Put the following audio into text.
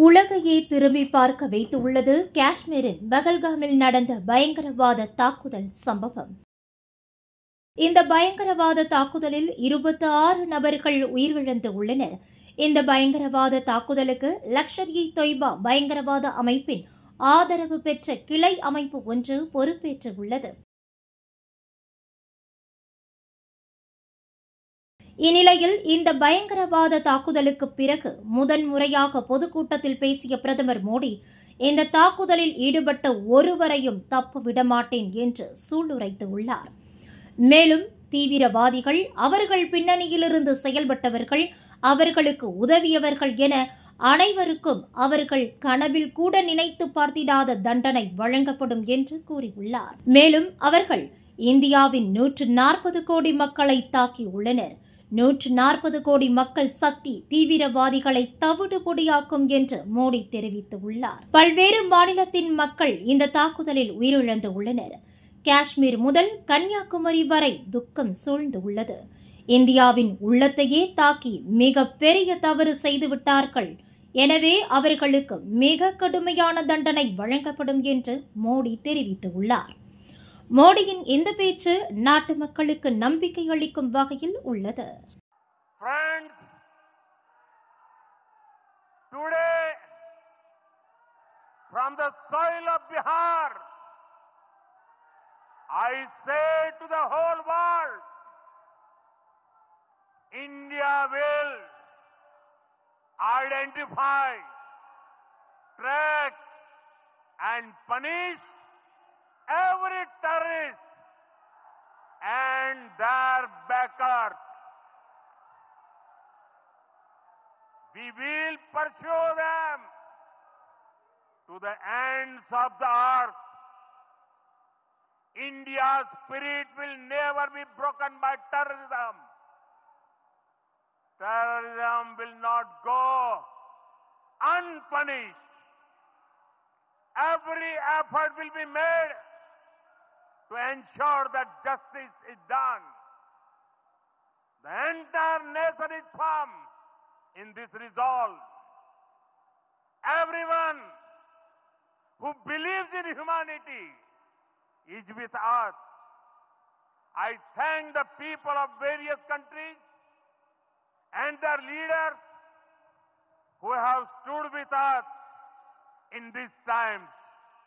உலகையே திரும்பி பார்க்க வைத்துள்ளது காஷ்மீரின் பகல்காமில் நடந்த பயங்கரவாத தாக்குதல் சம்பவம். இந்த பயங்கரவாத தாக்குதலில் 26 நபர்கள் உயிரிழந்து உள்ளனர். இந்த பயங்கரவாத தாக்குதலுக்கு லஷ்கர்-இ-தொய்பா பயங்கரவாத அமைப்பின் ஆதரவு பெற்ற கிளை அமைப்பு ஒன்று பொறுப்பேற்றுள்ளது. இந்நிலையில் இந்த பயங்கரவாத தாக்குதலுக்கு பிறகு முதன்முறையாக பொதுக்கூட்டத்தில் பேசிய பிரதமர் மோடி, இந்த தாக்குதலில் ஈடுபட்ட ஒருவரையும் தப்ப விடமாட்டேன் என்று சூளுரைத்துள்ளார். மேலும் தீவிரவாதிகள், அவர்கள் பின்னணியிலிருந்து செயல்பட்டவர்கள், அவர்களுக்கு உதவியவர்கள் என அனைவருக்கும் அவர்கள் கனவில் கூட நினைத்து பார்த்திடாத தண்டனை வழங்கப்படும் என்று கூறியுள்ளார். மேலும் அவர்கள் இந்தியாவின் 140 கோடி மக்களை தாக்கியுள்ளனர். 140 கோடி மக்கள் சக்தி தீவிரவாதிகளை தவிடு பொடியாக்கும் என்று மோடி தெரிவித்துள்ளார். பல்வேறு மாநிலத்தின் மக்கள் இந்த தாக்குதலில் உயிரிழந்து உள்ளனர். காஷ்மீர் முதல் கன்னியாகுமரி வரை துக்கம் சூழ்ந்துள்ளது. இந்தியாவின் உள்ளத்தையே தாக்கி மிக பெரிய தவறு செய்துவிட்டார்கள். எனவே அவர்களுக்கு மிக கடுமையான தண்டனை வழங்கப்படும் என்று மோடி தெரிவித்துள்ளார். மோடியின் இந்த பேச்சு நாட்டு மக்களுக்கு நம்பிக்கை அளிக்கும் வகையில் உள்ளது. Friends, today from the soil of Bihar, I say to the whole world, India will identify, track and punish every terrorist and their backers. We will pursue them to the ends of the earth. India's spirit will never be broken by terrorism. Terrorism will not go unpunished. Every effort will be made to ensure that justice is done. The entire nation is firm in this resolve. Everyone who believes in humanity is with us. I thank the people of various countries and their leaders who have stood with us in these times.